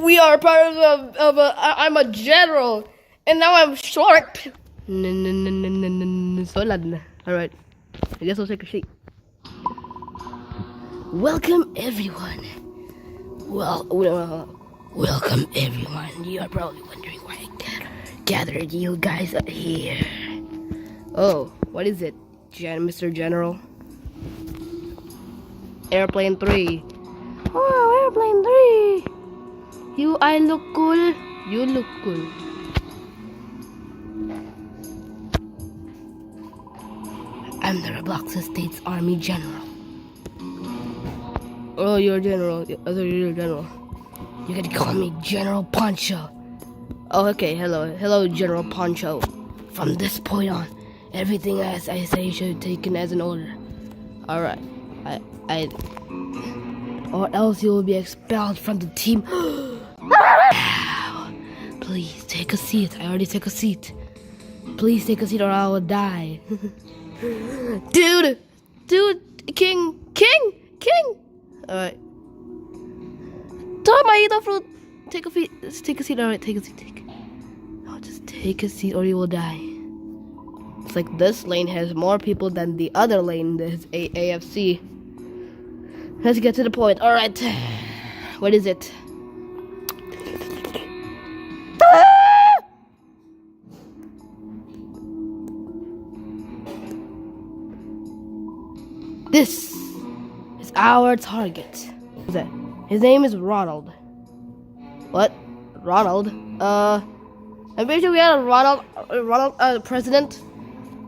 We are part of a. I'm a general, and now I'm short. Alright, I guess I'll take a seat. Welcome everyone. Welcome everyone. You are probably wondering why I gathered you guys up here. Oh, what is it, Mr. General? Airplane 3. Oh, Airplane 3. I look cool. You look cool. I'm the Roblox States Army General. Oh, you're a general. I thought you're a general. You can call me General Poncho. Oh, okay. Hello, General Poncho. From this point on, everything as I say should be taken as an order. All right. Or else you will be expelled from the team. Please take a seat. I already took a seat. Please take a seat or I will die. Dude, King. Alright. Tom, I eat the fruit. Take a seat. Alright, take a seat. No, just take a seat or you will die. It's like this lane has more people than the other lane, this AFC. Let's get to the point. Alright. What is it? This is our target. Who's that? His name is Ronald. What? Ronald? I'm pretty sure we had a Ronald president.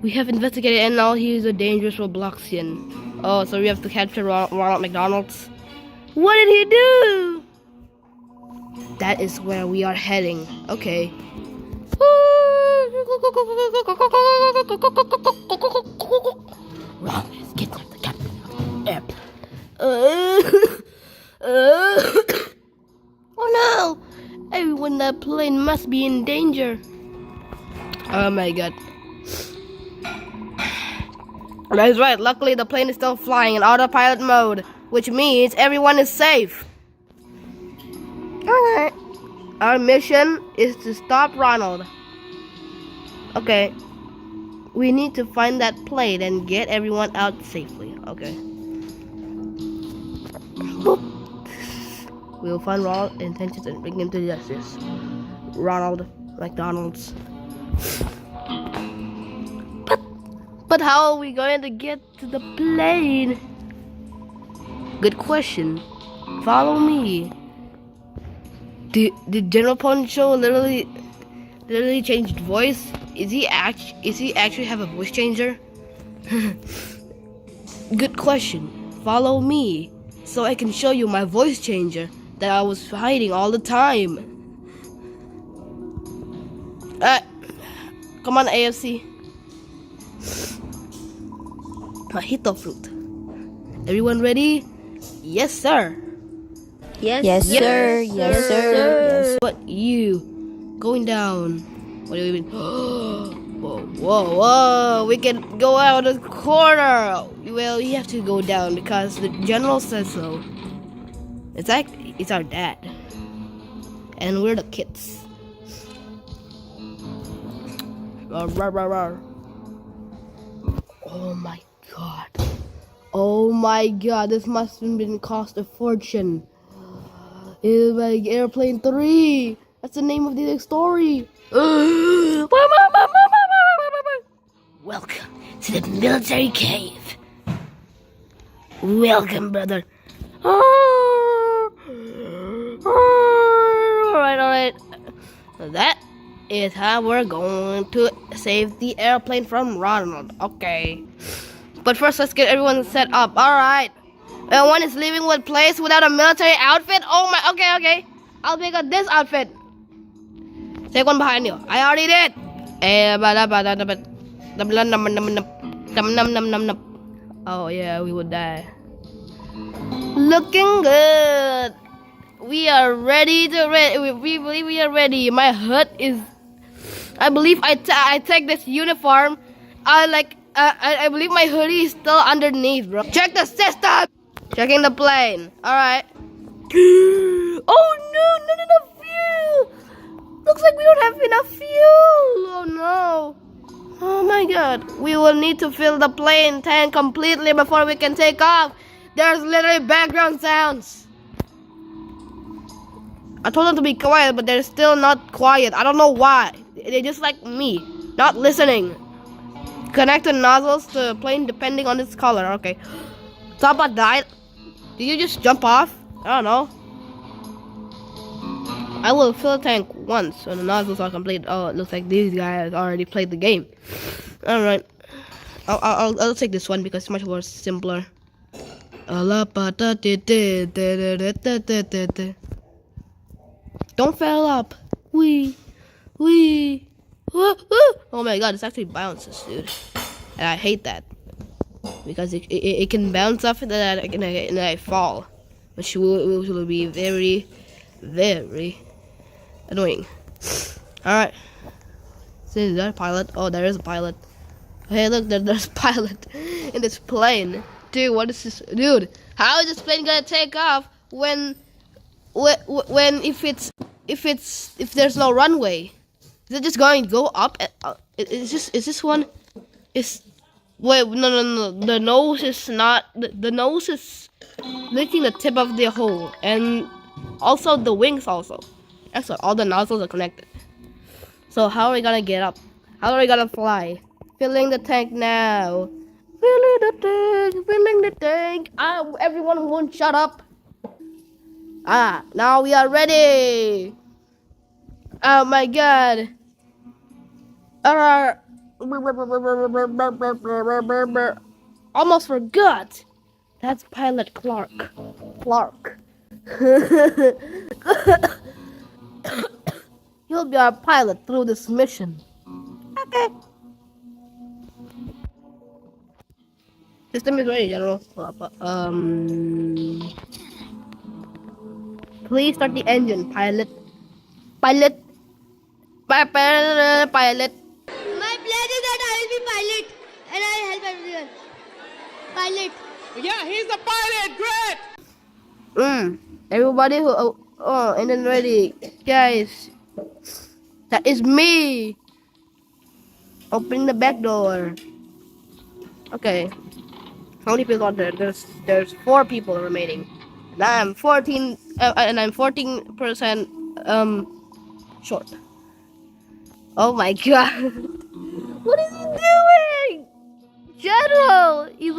We have investigated and now he is a dangerous Robloxian. Oh, so we have to capture Ronald McDonald's. What did he do? That is where we are heading. Okay. Ronald is getting the captain of the airplane. Oh no! Everyone in that plane must be in danger. Oh my god. That's right, luckily the plane is still flying in autopilot mode, which means everyone is safe. Alright. Our mission is to stop Ronald. Okay. We need to find that plane and get everyone out safely. Okay. Boop. We'll find Ronald's intentions and bring him to justice. Ronald McDonald's. But how are we going to get to the plane? Good question. Follow me. Did General Poncho literally changed voice? Is he actually have a voice changer? Good question. Follow me so I can show you my voice changer that I was hiding all the time. Come on, AFC. Mojito fruit. Everyone ready? Yes, sir. Yes, sir. What you going down? What do you mean? Whoa! We can go out of the corner. Well, you have to go down because the general says so. It's our dad, and we're the kids. Oh my god, this must have been cost a fortune. It's like Airplane 3. That's the name of the story. Welcome to the military cave. Welcome, brother. Alright. That is how we're going to save the airplane from Ronald. Okay. But first, let's get everyone set up. Alright. One is leaving one place without a military outfit. Oh my. Okay. I'll make this outfit. Take one behind you. I already did. Oh yeah, we would die. Looking good. We are ready we believe we are ready. My hood is. I believe I take this uniform. I believe my hoodie is still underneath, bro. Check the system. Checking the plane. All right. Oh no! god. We will need to fill the plane tank completely before we can take off. There's literally background sounds. I told them to be quiet, but they're still not quiet. I don't know why. They're just like me, not listening. Connect the nozzles to the plane depending on its color. Okay. Tapa died. Did you just jump off? I don't know. I will fill the tank once when the nozzles are complete. Oh, it looks like these guys already played the game. All right. I'll take this one because it's much more simpler. Don't fail up. Wee. Oh my god, this actually bounces, dude. And I hate that. Because it can bounce off and then I fall. Which will be very, very annoying. Alright. Is there a pilot? Oh, there is a pilot. Hey, look, there's a pilot in this plane. Dude, what is this? Dude, how is this plane gonna take off when if there's no runway? Is it just going to go up? Is this one? Wait, no. The nose is not. The nose is licking the tip of the hole, and also the wings also. Excellent. All the nozzles are connected. So how are we gonna get up? How are we gonna fly? Filling the tank now. Filling the tank. Everyone won't shut up. Now we are ready. Oh my god. Almost forgot. That's Pilot Clark. You'll be our pilot through this mission. Okay. System is ready, General. Please start the engine, pilot. Pilot. My pleasure that I will be pilot and I help everyone. Pilot. Yeah, he's a pilot. Great. Everybody who and then ready, guys. That is me. Opening the back door. Okay. How many people are there? There's 4 people remaining. And I'm 14 and I'm 14% short. Oh my god. What is he doing? General! He's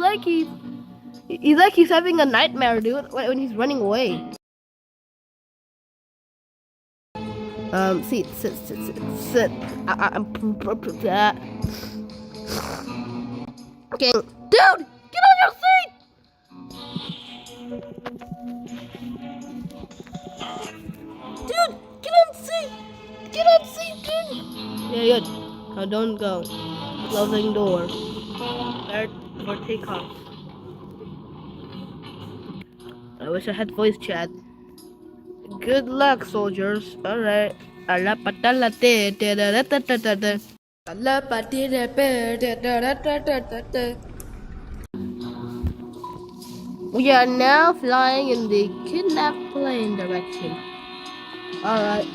like he's having a nightmare, dude, when he's running away. Sit. Okay. Dude! Get on your seat! Dude! Get on seat! Get on seat, dude! Yeah, good. Now don't go. Closing door. Start for takeoff. I wish I had voice chat. Good luck, soldiers. Alright. We are now flying in the kidnapped plane direction. Alright.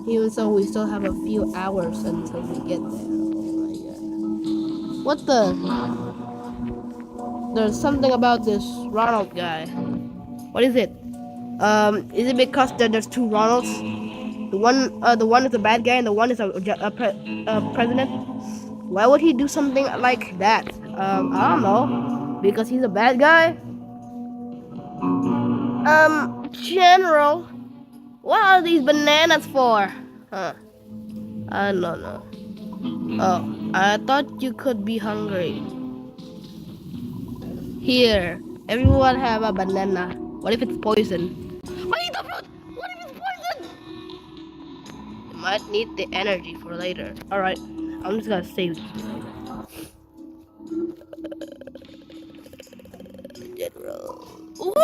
Even so, we still have a few hours until we get there. Oh my god. What the? There's something about this Ronald guy. What is it? Is it because there's 2 Ronalds? The one is a bad guy and the one is a president? Why would he do something like that? I don't know. Because he's a bad guy? General, what are these bananas for? Huh. I don't know. Oh, I thought you could be hungry. Here, everyone have a banana. What if it's poison? I eat the fruit! What if it's poison? You might need the energy for later. Alright, I'm just gonna save this. General. Wait!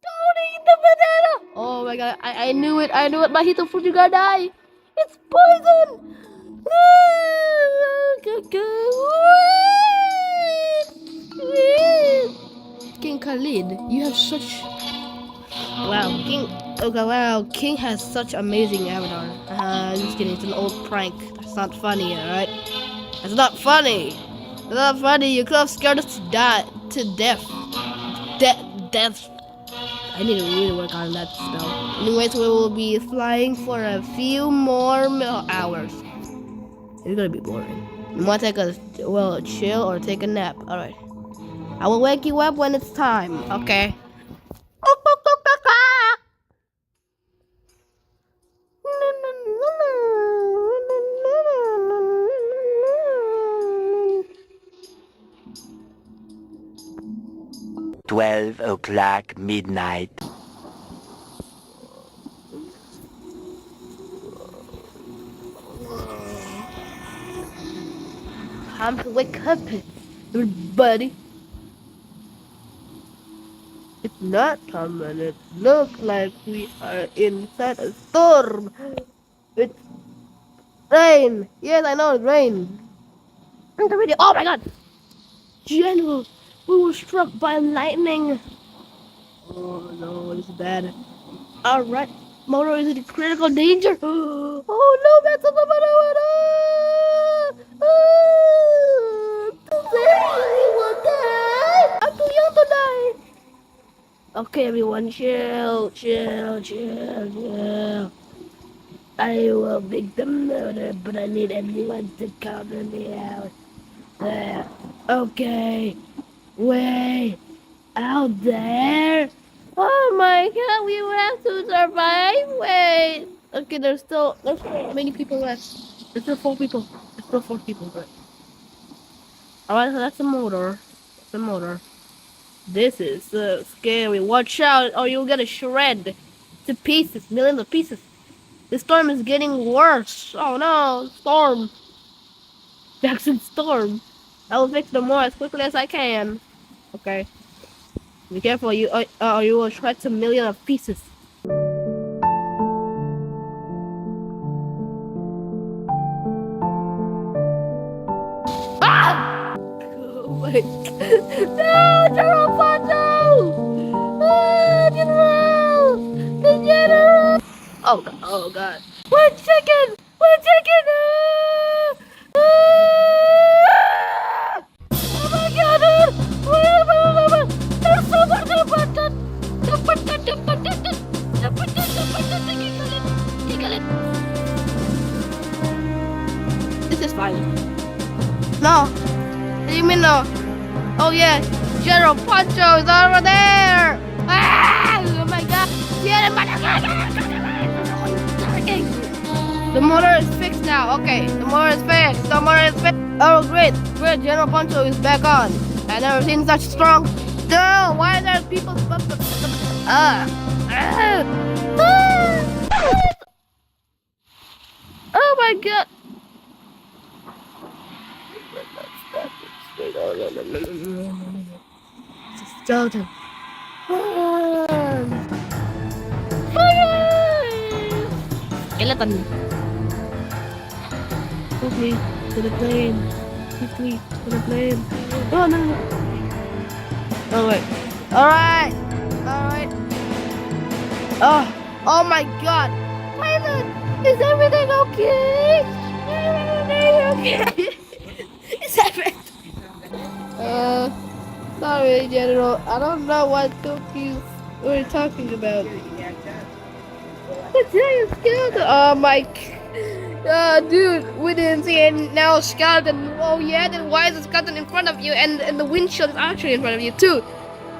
Don't eat the banana! Oh my god, I knew it, but eat the fruit, you're gonna die! It's poison! King Khalid, you have such Wow, King. Okay, wow, King has such amazing avatar. Just kidding. It's an old prank. That's not funny, alright? That's not funny. That's not funny. You could have scared us to death. Death. I need to really work on that spell. Anyways, we will be flying for a few more hours. It's gonna be boring. You want to take a chill or take a nap? All right. I will wake you up when it's time. Okay. 12 o'clock midnight. Time to wake up, everybody. It's not time and it looks like we are inside a storm. It's rain. Yes, I know it's rain. Oh my god! General, we were struck by lightning. Oh no, it's bad. Alright, Moto is in critical danger. Oh no, that's a I'm too young to die. Okay, everyone, chill. I will make the murder, but I need everyone to come me out. Okay, wait, out there? Oh my god, we will have to survive. Wait. Okay, there's still many people left. There's still 4 people. But alright, so that's the motor. This is scary. Watch out, or you'll get a shred to pieces, millions of pieces. The storm is getting worse. Oh no, storm. Jackson storm. I will fix the more as quickly as I can. Okay. Be careful, you will shred to millions of pieces. Ah! Oh my no, General Poncho! Ah, General! The General! Oh god. One chicken! Ah! Ah! Oh my god! There's so much of button! This is fine. No. What do you mean no? Oh yeah, General Poncho is over there! Ah! Oh my god! The motor is fixed now. Okay, the motor is fixed. Oh great, General Poncho is back on. I never seen such strong. No, why are there people? Oh my god! Skeleton. Skeleton. Quickly to the plane. Oh no. Oh wait. Alright. Oh my god. Pilot, is everything okay? Is everything? Sorry, General. I don't know what cookies we're talking about. The giant skeleton. Oh my. Dude, we didn't see any now skeleton. Oh yeah, then why is the skeleton in front of you and the windshield is actually in front of you too?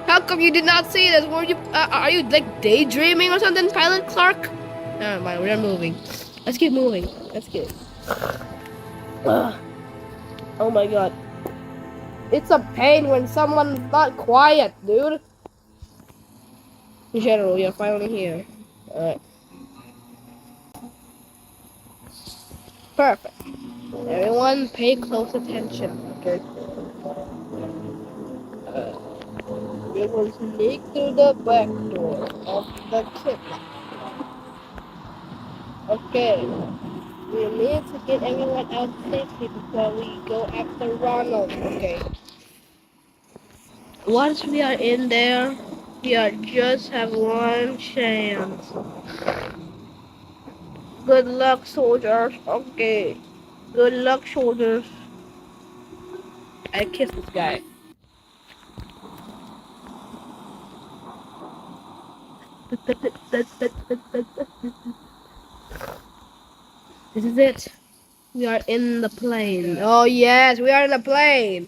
How come you did not see this? Were you? Are you like daydreaming or something, Pilot Clark? Never mind, we're moving. Let's keep moving. Oh my god. It's a pain when someone's not quiet, dude. General, you're finally here. Alright. Perfect. Everyone pay close attention, okay? We will sneak through the back door of the kit. Okay. We need to get everyone out safely before we go after Ronald, okay? Once we are in there, Yeah, just have one chance. Good luck, soldiers. Okay. Good luck, soldiers. I kissed this guy. This is it. We are in the plane. Oh yes, we are in the plane.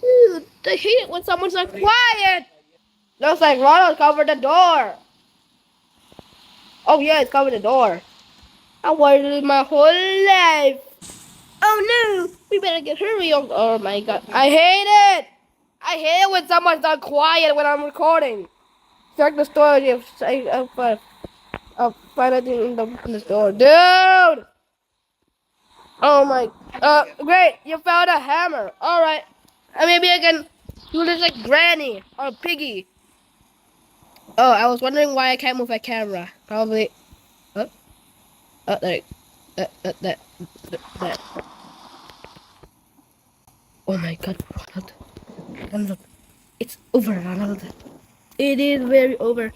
Dude, I hate it when someone's like quiet. Looks like Ronald covered the door. Oh yeah, it's covered the door. I wanted it my whole life. Oh no, we better get hurry. Oh my god, I hate it. I hate it when someone's not quiet when I'm recording. Check the story of finding in the store, dude. Oh my, great, you found a hammer. All right, maybe I can do this like Granny or Piggy. Oh, I was wondering why I can't move my camera. Probably. There. That. Oh my god, Ronald. Ronald. It's over, Ronald. It is very over.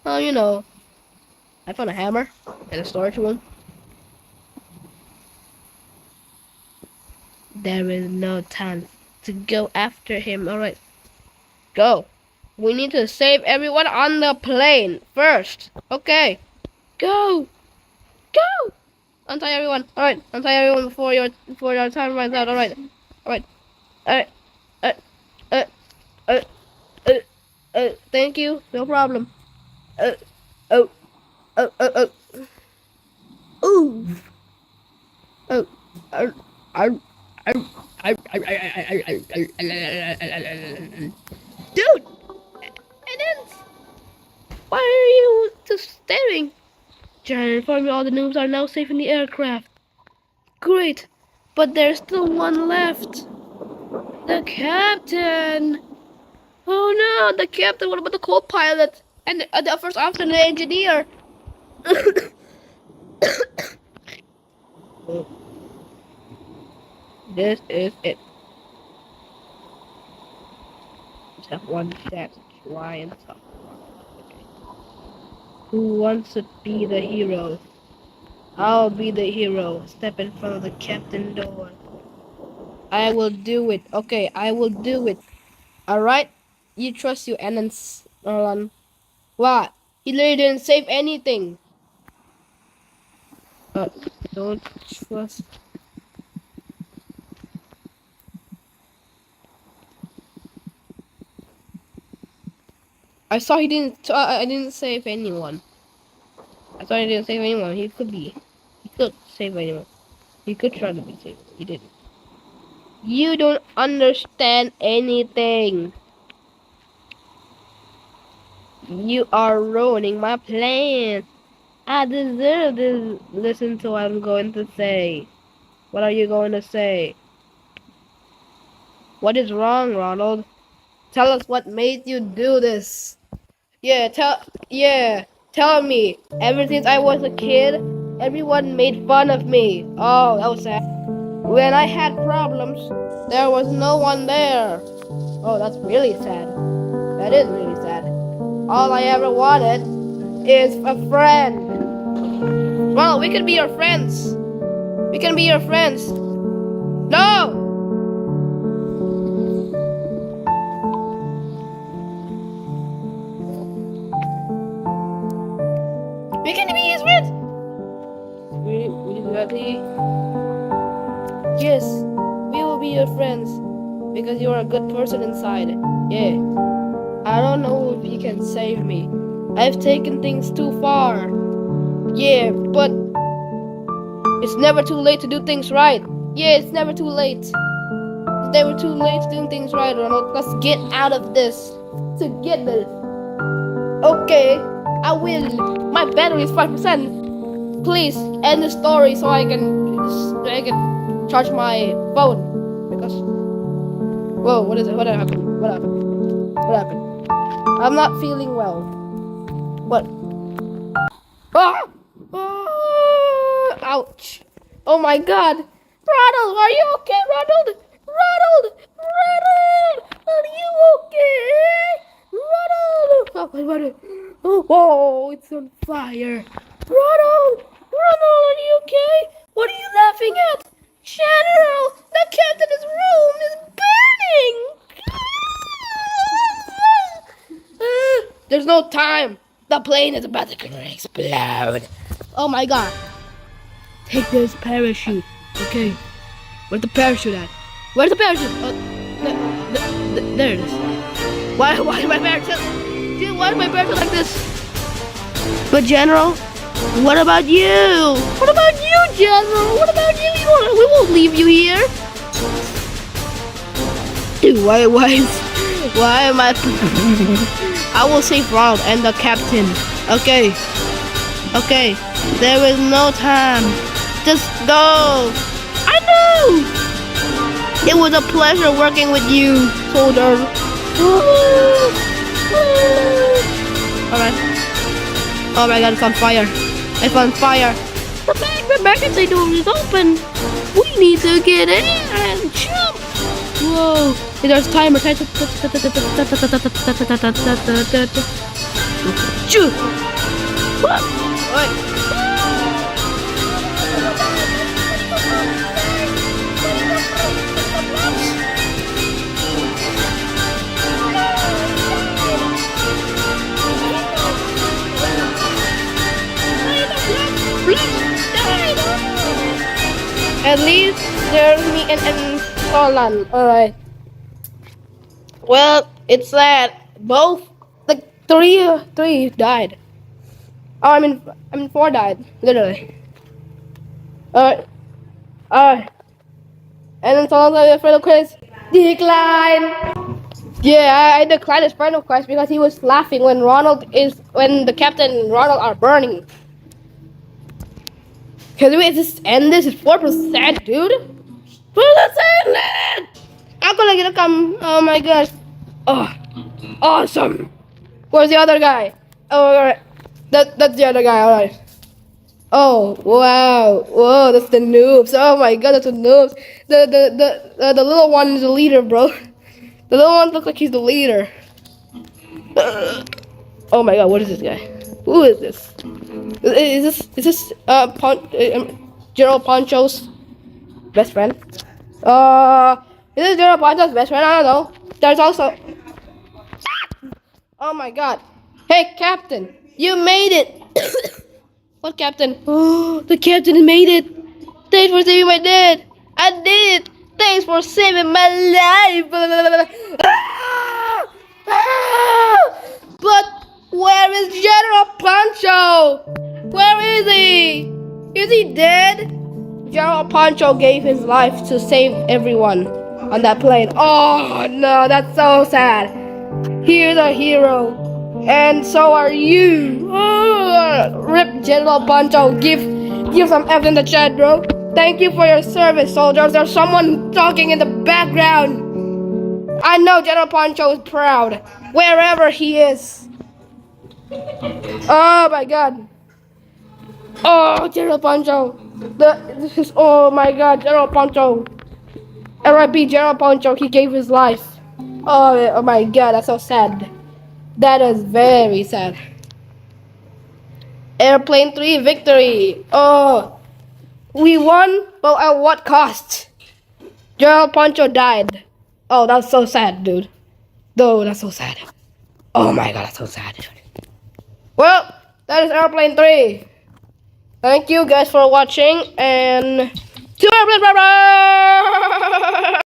Oh, you know, I found a hammer in a storage room. There is no time to go after him. All right, go. We need to save everyone on the plane first. Okay, go, go. Untie everyone. All right, untie everyone before your time runs out. All right, all right, all right. Uh, uh, uh, thank you. No problem. Uh, oh, oh, oh, oh. Ooh. Oh, I, I, dude, and then why are you just staring? Jared informed me all the noobs are now safe in the aircraft. Great, but there's still one left. The captain. Oh no, the captain. What about the co-pilot and the first officer and the engineer? This is it. Just have one chance to try and talk. Okay. Who wants to be the hero? I'll be the hero. Step in front of the captain door. I will do it. Okay, I will do it. Alright? You trust you, Enans, Nolan. What? He literally didn't save anything. Don't trust. I saw he didn't. I didn't save anyone. I thought he didn't save anyone. He could be. He could save anyone. He could try to be saved. He didn't. You don't understand anything. You are ruining my plan. I deserve to listen to what I'm going to say. What are you going to say? What is wrong, Ronald? Tell us what made you do this. Tell me. Ever since I was a kid, everyone made fun of me. Oh, that was sad. When I had problems, there was no one there. Oh, that's really sad. That is really sad. All I ever wanted is a friend. Well, we can be your friends. We can be your friends. No! We can be his friends. Yes, we will be your friends because you are a good person inside. Yeah. I don't know if you can save me. I've taken things too far. Yeah, but it's never too late to do things right. Yeah, it's never too late. It's never too late to do things right, Ronald. Let's get out of this together. Okay, I will. My battery is 5%. Please end the story so I can charge my phone. Because whoa, what is it? What happened? What happened? What happened? I'm not feeling well. What? Ah! Ah! Ouch! Oh my God! Ronald, are you okay, Ronald? Ronald! Ronald! Are you okay? Ronald! Oh, what? Oh, whoa, it's on fire. Ronald! Ronald, are you okay? What are you laughing at? General, the captain's room is burning! There's no time. The plane is about to explode. Oh my god. Take this parachute. Okay. Where's the parachute at? Where's the parachute? Oh, there it is. Why is my parachute? Dude, why is my parachute like this? But General, what about you? What about you, General? What about you? We won't leave you here. Dude, why am I? I will save Ronald and the captain. Okay. Okay. There is no time. Just go. I know. It was a pleasure working with you, soldier. Alright. Oh my god, it's on fire. It's on fire. The emergency door is open. We need to get in and jump. Whoa. There's a timer. Shoot. Alright. At least there's me and Solon. Alright. Well, it's sad. Both the three died. Oh, I mean 4 died, literally. Alright. And then Solon's final quiz. Decline. Yeah, I declined his final quiz because he was laughing when the captain and Ronald are burning. Can we just end this? It's 4%, dude. 4%! Ako lagi nakam. Oh my gosh. Oh, awesome. Where's the other guy? Oh, alright. That's the other guy. Alright. Oh wow. Whoa, that's the noobs. Oh my god, that's the noobs. The little one is the leader, bro. The little one looks like he's the leader. Oh my god, what is this guy? Who is this? Is this General Poncho's best friend? Is this General Poncho's best friend? I don't know. There's also. Oh my god! Hey, Captain, you made it. What captain? Oh, the captain made it. Thanks for saving my dad. I did it. Thanks for saving my life. But where is General Pancho? Where is he? Is he dead? General Pancho gave his life to save everyone on that plane. Oh no, that's so sad. He's a hero. And so are you. Oh, rip General Pancho. Give some F in the chat, bro. Thank you for your service, soldiers. There's someone talking in the background. I know General Pancho is proud. Wherever he is. Oh my god. Oh, General Pancho. Oh my god, General Pancho. R.I.P. General Pancho, he gave his life. Oh my god, that's so sad. That is very sad. Airplane 3 victory. Oh, we won, but at what cost? General Pancho died. Oh, that's so sad, dude. No, that's so sad. Oh my god, that's so sad, dude. Well, that is Airplane 3. Thank you guys for watching, and to Airplane, bye bye!